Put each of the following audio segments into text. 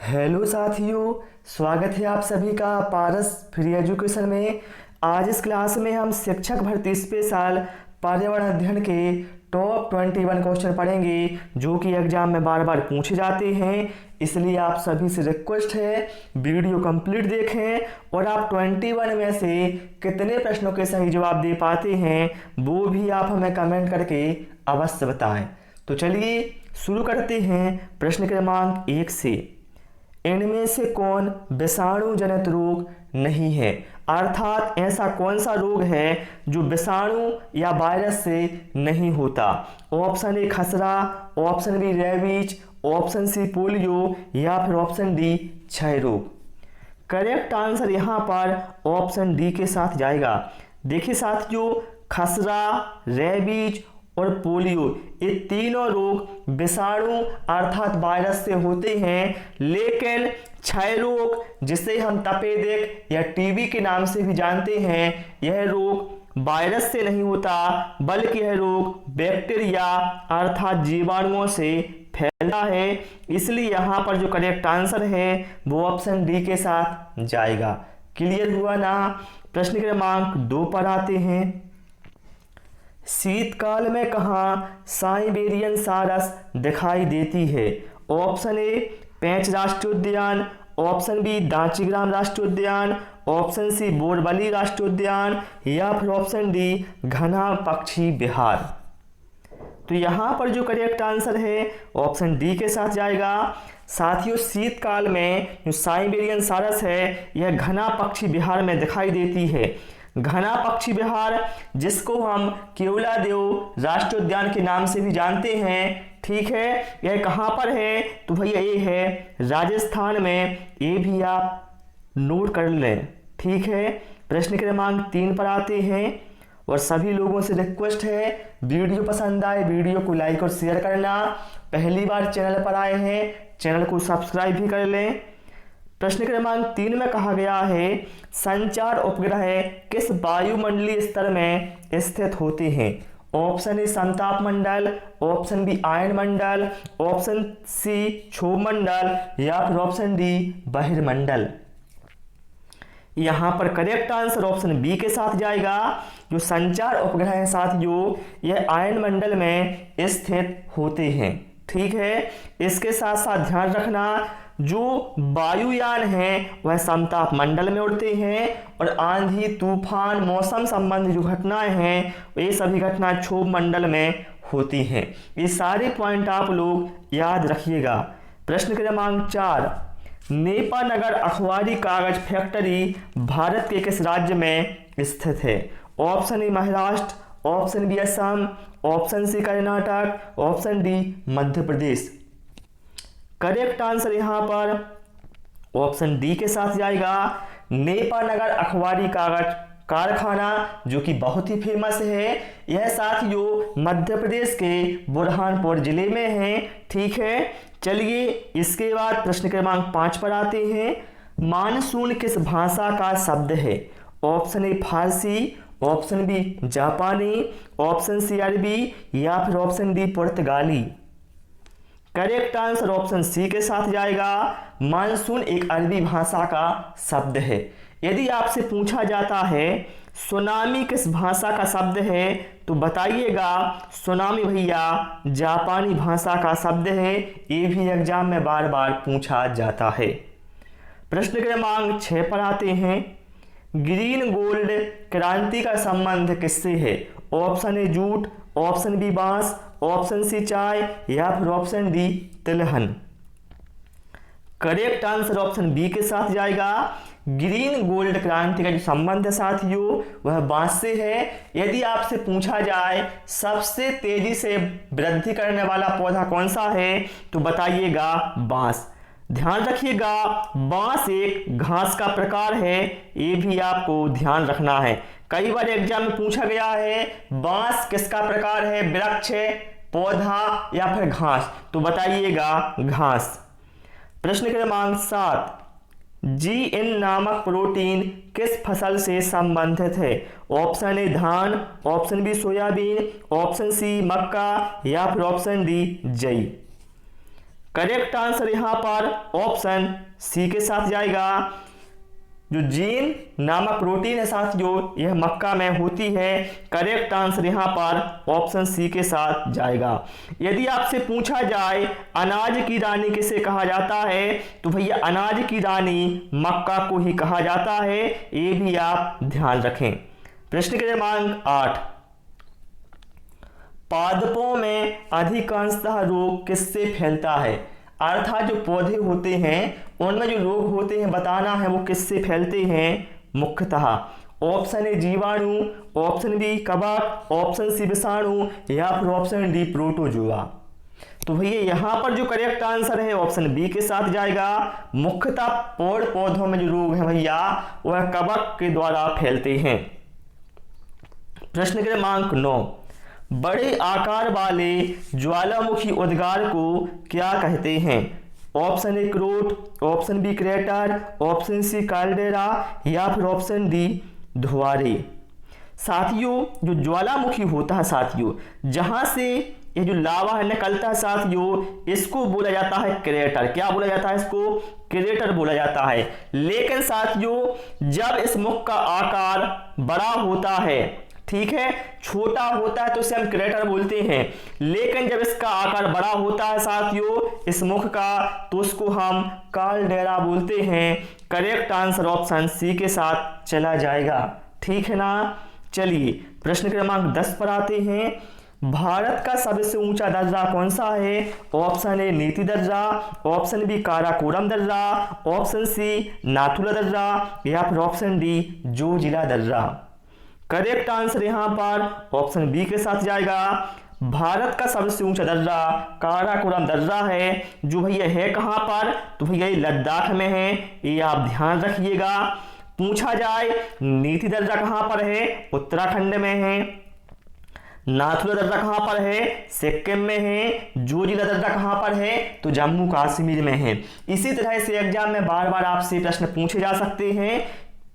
Hello साथियों, स्वागत है आप सभी का पारस फ्री एजुकेशन में। आज इस क्लास में हम शिक्षक भर्ती स्पेशल पर्यावरण अध्ययन के टॉप 21 क्वेश्चन पढ़ेंगे जो कि एग्जाम में बार बार पूछे जाते हैं। इसलिए आप सभी से रिक्वेस्ट है वीडियो कंप्लीट देखें और आप 21 में से कितने प्रश्नों के सही जवाब दे पाते हैं वो भी आप हमें कमेंट करके अवश्य बताएं। तो चलिए शुरू करते हैं प्रश्न क्रमांक 1 से। इनमें से कौन विषाणु जनित रोग नहीं है? अर्थात ऐसा कौन सा रोग है जो विषाणु या वायरस से नहीं होता? ऑप्शन ए खसरा, option B rabies, option C polio या फिर ऑप्शन डी क्षय रोग। करेक्ट आंसर यहाँ पर ऑप्शन डी के साथ जाएगा। देखिए साथियों, खसरा, रेबीज और पोलियो ये तीनों रोग विषाणु अर्थात वायरस से होते हैं, लेकिन क्षय रोग जिसे हम तपेदिक या टीबी के नाम से भी जानते हैं, यह रोग वायरस से नहीं होता बल्कि यह रोग बैक्टीरिया अर्थात जीवाणुओं से फैलता है। इसलिए यहाँ पर जो करेक्ट आंसर है वो ऑप्शन डी के साथ जाएगा। क्लियर हुआ ना? प्रश्न क्रमांक 2 पर आते हैं। शीतकाल में कहाँ साइबेरियन सारस दिखाई देती है? ऑप्शन ए पेंच राष्ट्रीय उद्यान, ऑप्शन बी दांचीग्राम राष्ट्रीय उद्यान, ऑप्शन सी बोरवली राष्ट्रीय उद्यान या फिर ऑप्शन डी घना पक्षी विहार। तो यहाँ पर जो करेक्ट आंसर है ऑप्शन डी के साथ जाएगा। साथियों, शीतकाल में जो साइबेरियन सारस है यह घना पक्षी विहार में दिखाई देती है। घना पक्षी विहार जिसको हम केवलादेव राष्ट्रीय उद्यान के नाम से भी जानते हैं, ठीक है, यह कहाँ पर है? तो भैया ये है राजस्थान में। ये भी आप नोट कर लें, ठीक है। प्रश्न क्रमांक 3 पर आते हैं और सभी लोगों से रिक्वेस्ट है वीडियो पसंद आए वीडियो को लाइक और शेयर करना। पहली बार चैनल पर आए हैं चैनल को सब्सक्राइब भी कर लें। प्रश्न क्रमांक 3 में कहा गया है संचार उपग्रह किस वायुमंडलीय स्तर में स्थित होते हैं? ऑप्शन ए समताप मंडल, ऑप्शन बी आयन मंडल, ऑप्शन सी क्षोभ मंडल या फिर ऑप्शन डी बहिर्मंडल। यहाँ पर करेक्ट आंसर ऑप्शन बी के साथ जाएगा। जो संचार उपग्रह है साथियों यह आयन मंडल में स्थित होते हैं, ठीक है। इसके साथ साथ ध्यान रखना जो वायुयान हैं वह समताप मंडल में उड़ते हैं और आंधी तूफान मौसम संबंधी जो घटनाएं हैं ये सभी घटनाएं क्षोभ मंडल में होती हैं। ये सारे पॉइंट आप लोग याद रखिएगा। प्रश्न क्रमांक 4, नेपानगर अखबारी कागज फैक्ट्री भारत के किस राज्य में स्थित है? Option A Maharashtra, option B Assam, option C Karnataka, option D Madhya Pradesh. Correct answer यहाँ पर ऑप्शन डी के साथ जाएगा। नेपानगर अखबारी कागज कारखाना जो कि बहुत ही फेमस है, यह साथियों मध्य प्रदेश के बुरहानपुर जिले में है, ठीक है। चलिए इसके बाद प्रश्न क्रमांक 5 पर आते हैं। मानसून किस भाषा का शब्द है? ऑप्शन ए फारसी, ऑप्शन बी जापानी, ऑप्शन सी अरबी या फिर ऑप्शन डी पुर्तगाली। करेक्ट आंसर ऑप्शन सी के साथ जाएगा। मानसून एक अरबी भाषा का शब्द है। यदि आपसे पूछा जाता है सुनामी किस भाषा का शब्द है तो बताइएगा सुनामी भैया जापानी भाषा का शब्द है। ये भी एग्जाम में बार बार पूछा जाता है। प्रश्न क्रमांक 6 पर आते हैं। ग्रीन गोल्ड क्रांति का संबंध किससे है? Option A jute, option B बांस, ऑप्शन सी चाय या फिर ऑप्शन डी तिलहन। करेक्ट आंसर ऑप्शन बी के साथ जाएगा। ग्रीन गोल्ड क्रांति का जो संबंध है साथियों वह बांस से है। यदि आपसे पूछा जाए सबसे तेजी से वृद्धि करने वाला पौधा कौन सा है तो बताइएगा बांस। ध्यान रखिएगा बांस एक घास का प्रकार है, ये भी आपको ध्यान रखना है। कई बार एग्जाम में पूछा गया है बांस किसका प्रकार है, वृक्ष, पौधा या फिर घास, तो बताइएगा घास। प्रश्न क्रमांक 7, जीएन नामक प्रोटीन किस फसल से संबंधित है? ऑप्शन ए धान, option B soybean, option C मक्का या फिर ऑप्शन डी जई। करेक्ट आंसर यहाँ पर ऑप्शन सी के साथ जाएगा। जो जीन नामक प्रोटीन है साथियों, यह मक्का में होती है। करेक्ट आंसर यहाँ पर ऑप्शन सी के साथ जाएगा। यदि आपसे पूछा जाए अनाज की रानी किसे कहा जाता है, तो भैया अनाज की रानी मक्का को ही कहा जाता है, ये भी आप ध्यान रखें। प्रश्न क्रमांक 8, पादपों में अधिकांशतः रोग किससे फैलता है? अर्थात जो पौधे होते हैं उनमें जो रोग होते हैं बताना है वो किससे फैलते हैं मुख्यतः। ऑप्शन ए जीवाणु, ऑप्शन बी कवक, ऑप्शन सी विषाणु या फिर ऑप्शन डी प्रोटोजोआ। तो भैया यहाँ पर जो करेक्ट आंसर है ऑप्शन बी के साथ जाएगा। मुख्यतः पेड़ पौधों में जो रोग है भैया वह कवक के द्वारा फैलते हैं। प्रश्न क्रमांक 9, बड़े आकार वाले ज्वालामुखी उद्गार को क्या कहते हैं? ऑप्शन ए क्रोट, option B crater, option C caldera या फिर ऑप्शन डी धुआरे। साथियों जो ज्वालामुखी होता है साथियों, जहां से ये जो लावा है निकलता है साथियों, इसको बोला जाता है क्रेटर। क्या बोला जाता है? इसको क्रेटर बोला जाता है। लेकिन साथियों जब इस मुख का आकार बड़ा होता है, ठीक है, छोटा होता है तो इसे हम क्रेटर बोलते हैं, लेकिन जब इसका आकार बड़ा होता है साथियों इस मुख का, तो उसको हम कैल्डेरा बोलते हैं। करेक्ट आंसर ऑप्शन सी के साथ चला जाएगा, ठीक है ना। चलिए प्रश्न क्रमांक 10 पर आते हैं। भारत का सबसे ऊंचा दर्रा कौन सा है? ऑप्शन ए नीति दर्रा, ऑप्शन बी काराकोरम दर्रा, ऑप्शन सी नाथुला दर्रा या फिर ऑप्शन डी जोजिला दर्रा। करेक्ट आंसर यहां पर ऑप्शन बी के साथ जाएगा। भारत का सबसे ऊंचा दर्रा काराकोरम दर्रा है, जो भैया है कहां पर? तो भैया ये लद्दाख में है, ये आप ध्यान रखिएगा। पूछा जाए नीति दर्रा कहां पर है? उत्तराखंड में है। नाथुला दर्रा कहां पर है? सिक्किम में है। जोजिला दर्रा कहां पर है? तो जम्मू कश्मीर में है। इसी तरह से एग्जाम में बार बार आपसे प्रश्न पूछे जा सकते हैं,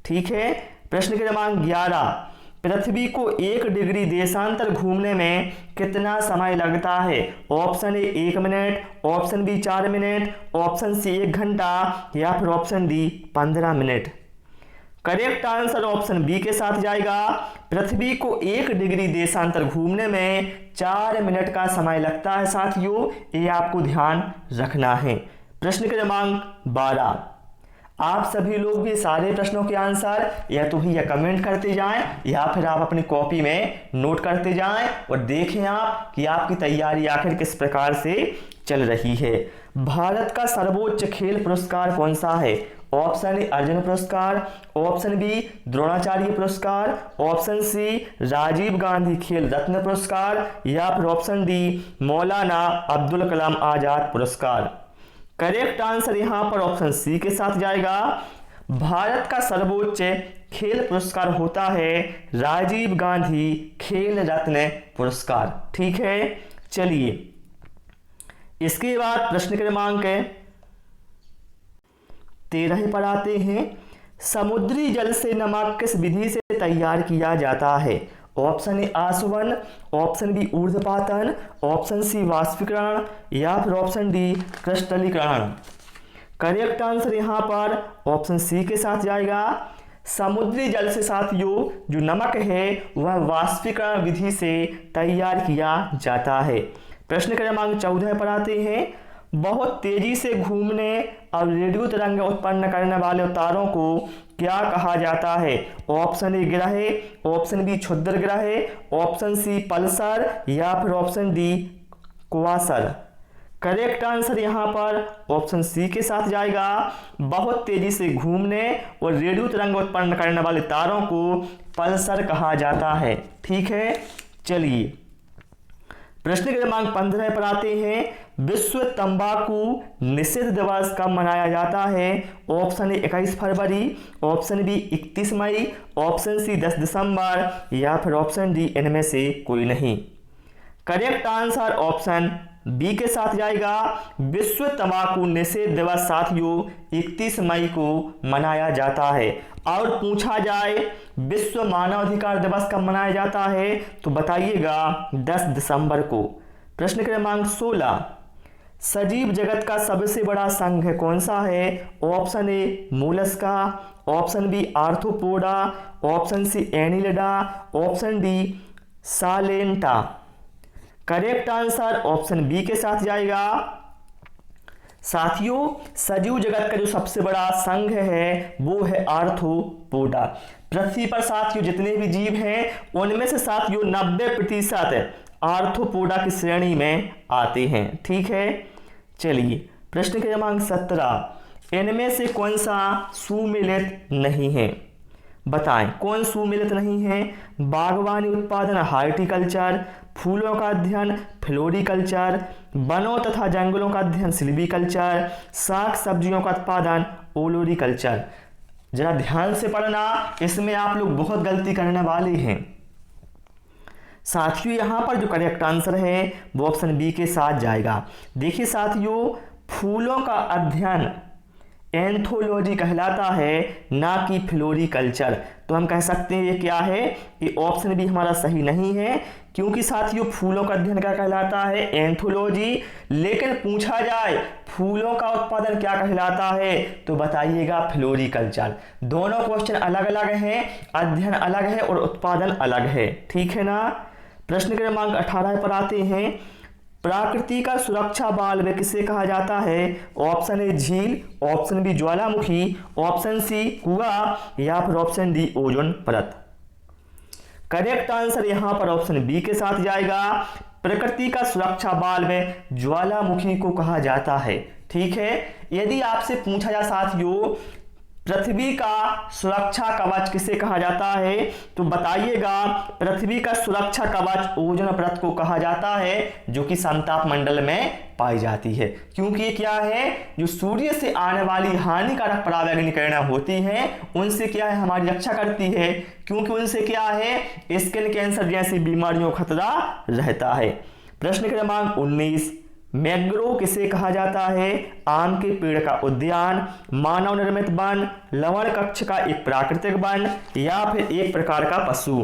ठीक है। प्रश्न क्रमांक 11, पृथ्वी को 1 डिग्री देशांतर घूमने में कितना समय लगता है? Option A 1 minute, option B 4 minute, option C 1 घंटा या फिर option D 15 minute. Correct answer option B के साथ जाएगा। पृथ्वी को 1 डिग्री देशांतर घूमने में 4 मिनट का समय लगता है साथियों, ये आपको ध्यान रखना है। प्रश्न क्रमांक 12, आप सभी लोग भी सारे प्रश्नों के आंसर या तो भैया कमेंट करते जाएं या फिर आप अपनी कॉपी में नोट करते जाएं और देखें आप कि आपकी तैयारी आखिर किस प्रकार से चल रही है। भारत का सर्वोच्च खेल पुरस्कार कौन सा है? ऑप्शन ए अर्जुन पुरस्कार, ऑप्शन बी द्रोणाचार्य पुरस्कार, ऑप्शन सी राजीव गांधी खेल रत्न पुरस्कार या फिर ऑप्शन डी मौलाना अब्दुल कलाम आजाद पुरस्कार। करेक्ट आंसर यहां पर ऑप्शन सी के साथ जाएगा। भारत का सर्वोच्च खेल पुरस्कार होता है राजीव गांधी खेल रत्न पुरस्कार, ठीक है। चलिए इसके बाद प्रश्न क्रमांक 13 पर आते हैं। समुद्री जल से नमक किस विधि से तैयार किया जाता है? ऑप्शन ए आसवन, ऑप्शन बी ऊर्ध्वपातन, ऑप्शन सी वाष्पीकरण या फिर ऑप्शन डी क्रिस्टलीकरण। करेक्ट आंसर यहां पर ऑप्शन सी के साथ जाएगा। समुद्री जल से साथियों जो नमक है वह वाष्पीकरण विधि से तैयार किया जाता है। प्रश्न क्रमांक 14 पर आते हैं। बहुत तेजी से घूमने और रेडियो तरंग उत्पन्न करने वाले तारों को क्या कहा जाता है? ऑप्शन ए ग्रह, ऑप्शन बी क्षुद्र ग्रह, ऑप्शन सी पल्सर या फिर option D Quasar. Correct answer यहां पर ऑप्शन सी के साथ जाएगा। बहुत तेजी से घूमने और रेडियो तरंग उत्पन्न करने वाले तारों को पल्सर कहा जाता है, ठीक है। चलिए प्रश्न क्रमांक 15 पर आते हैं। विश्व तंबाकू निषेध दिवस कब मनाया जाता है? ऑप्शन ए 21 फरवरी, ऑप्शन बी 31 मई, ऑप्शन सी 10 दिसंबर या फिर ऑप्शन डी इनमें से कोई नहीं। करेक्ट आंसर ऑप्शन बी के साथ जाएगा। विश्व तंबाकू निषेध दिवस साथियों 31 मई को मनाया जाता है। और पूछा जाए विश्व मानवाधिकार दिवस कब मनाया जाता है तो बताइएगा 10 दिसंबर को। प्रश्न क्रमांक 16, सजीव जगत का सबसे बड़ा संघ कौन सा है? Option A Mollusca, option B Arthropoda, option C Annelida, option D Salientia. Correct answer option B के साथ जाएगा। साथियों, सजीव जगत का जो सबसे बड़ा संघ है वो है आर्थ्रोपोडा। पृथ्वी पर साथियों जितने भी जीव हैं उनमें से साथियों 90% आर्थ्रोपोडा की श्रेणी में आते हैं। ठीक है, चलिए प्रश्न क्रमांक 17, इनमें से कौन सा सुमेलित नहीं है? बताएं कौन सुमेलित नहीं है? बागवानी उत्पादन हार्टिकल्चर, फूलों का अध्ययन फ्लोरिकल्चर, वनों तथा जंगलों का अध्ययन सिल्वीकल्चर, शाक सब्जियों का उत्पादन ओलोरिकल्चर। जरा ध्यान से पढ़ना, इसमें आप लोग बहुत गलती करने वाले हैं। साथियों यहां पर जो करेक्ट आंसर है वो ऑप्शन बी के साथ जाएगा। देखिए साथियों, फूलों का अध्ययन एंथोलॉजी कहलाता है, ना कि फ्लोरिकल्चर। तो हम कह सकते हैं ये क्या है? ये ऑप्शन भी हमारा सही नहीं है, क्योंकि साथियों फूलों का अध्ययन क्या कहलाता है? एंथोलॉजी। लेकिन पूछा जाए फूलों का उत्पादन क्या कहलाता है, तो बताइएगा फ्लोरिकल्चर। दोनों क्वेश्चन अलग अलग हैं, अध्ययन अलग है और उत्पादन अलग है। ठीक है ना। प्रश्न क्रमांक 18 पर आते हैं। प्रकृति का सुरक्षा बाल्ब किसे कहा जाता है? ऑप्शन ए झील, ऑप्शन बी ज्वालामुखी, ऑप्शन सी कुआं या फिर ऑप्शन डी ओजोन परत। करेक्ट आंसर यहां पर ऑप्शन बी के साथ जाएगा। प्रकृति का सुरक्षा बाल्ब ज्वालामुखी को कहा जाता है। ठीक है, यदि आपसे पूछा जाए साथियों पृथ्वी का सुरक्षा कवच किसे कहा जाता है, तो बताइएगा पृथ्वी का सुरक्षा कवच ओजोन परत को कहा जाता है, जो कि समताप मंडल में पाई जाती है। क्योंकि ये क्या है, जो सूर्य से आने वाली हानिकारक पराबैंगनी किरणें होती हैं उनसे क्या है हमारी रक्षा करती है, क्योंकि उनसे क्या है स्किन कैंसर जैसी बीमारियों का खतरा रहता है। प्रश्न क्रमांक 19, मैंग्रोव किसे कहा जाता है? आम के पेड़ का उद्यान, मानव निर्मित वन, लवण कक्ष का एक प्राकृतिक वन या फिर एक प्रकार का पशु।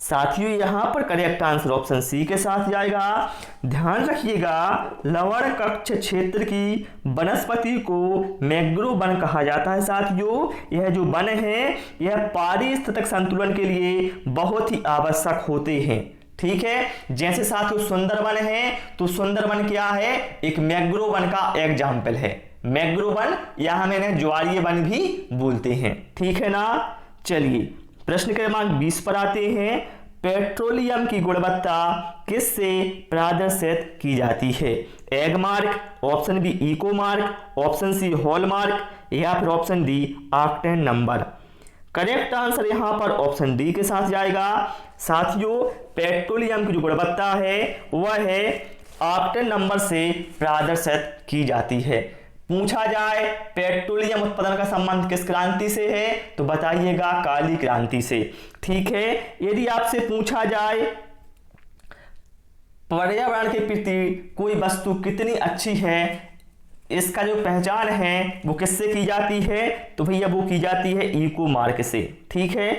साथियों यहां पर करेक्ट आंसर ऑप्शन सी के साथ जाएगा। ध्यान रखिएगा, लवण कक्ष क्षेत्र की वनस्पति को मैंग्रोव वन कहा जाता है। साथियों यह जो वन है यह पारिस्थितिक संतुलन के लिए बहुत ही आवश्यक होते हैं। ठीक है, जैसे साथियों सुंदरवन है, तो सुंदरवन क्या है? एक मैंग्रोव वन का एग्जाम्पल है। मैंग्रोव वन या हम इन्हें ज्वारीय वन भी बोलते हैं। ठीक है ना। चलिए प्रश्न क्रमांक 20 पर आते हैं। पेट्रोलियम की गुणवत्ता किससे प्रदर्शित की जाती है? Egg mark, option B eco mark, option C hall mark या फिर option D octane number. Correct answer यहां पर ऑप्शन डी के साथ जाएगा। साथियों पेट्रोलियम की जो गुणवत्ता है वह है ऑक्टेन नंबर से प्रदर्शित की जाती है। पूछा जाए पेट्रोलियम उत्पादन का संबंध किस क्रांति से है, तो बताइएगा काली क्रांति से। ठीक है, यदि आपसे पूछा जाए पर्यावरण के प्रति कोई वस्तु कितनी अच्छी है, इसका जो पहचान है वो किससे की जाती है, तो भैया वो की जाती है इको मार्क से। ठीक है,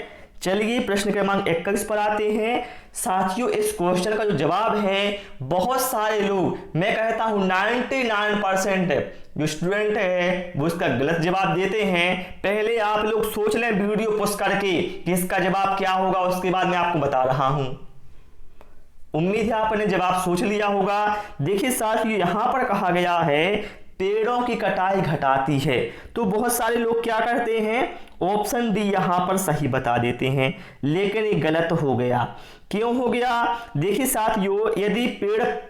चलिए प्रश्न क्रमांक 21 पर आते हैं। साथियों इस क्वेश्चन का जो जवाब है बहुत सारे लोग, मैं कहता हूं 99% जो स्टूडेंट है वो इसका गलत जवाब देते हैं। पहले आप लोग सोच लें वीडियो पोस्ट करके कि इसका जवाब क्या होगा, उसके बाद मैं आपको बता रहा हूं। उम्मीद है आपने जवाब सोच लिया होगा। देखिए साथियों यहां पर कहा गया है पेड़ों की कटाई घटाती है, तो बहुत सारे लोग क्या करते हैं ऑप्शन डी यहां पर सही बता देते हैं, लेकिन ये गलत हो गया। क्यों हो गया? देखिए साथियों यदि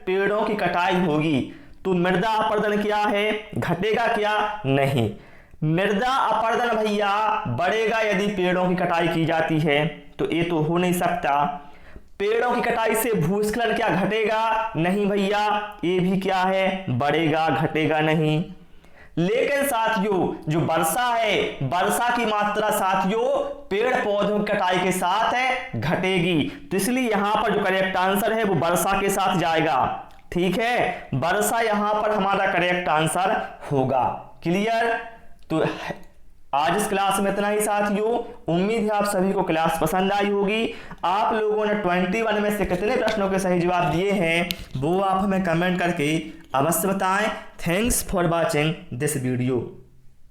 पेड़ों की कटाई होगी तो मृदा अपरदन क्या है, घटेगा क्या? नहीं, मृदा अपरदन भैया बढ़ेगा यदि पेड़ों की कटाई की जाती है, तो ये तो हो नहीं सकता। पेड़ों की कटाई से भूस्खलन क्या घटेगा? नहीं भैया, ये भी क्या है बढ़ेगा, घटेगा नहीं। लेकिन साथियों जो वर्षा है, वर्षा की मात्रा साथियों पेड़ पौधों की कटाई के साथ है घटेगी, तो इसलिए यहां पर जो करेक्ट आंसर है वो वर्षा के साथ जाएगा। ठीक है, वर्षा यहां पर हमारा करेक्ट आंसर होगा। क्लियर? तो आज इस क्लास में इतना ही साथियों। उम्मीद है आप सभी को क्लास पसंद आई होगी। आप लोगों ने 21 में से कितने प्रश्नों के सही जवाब दिए हैं वो आप हमें कमेंट करके अवश्य बताएं। Thanks for watching this video.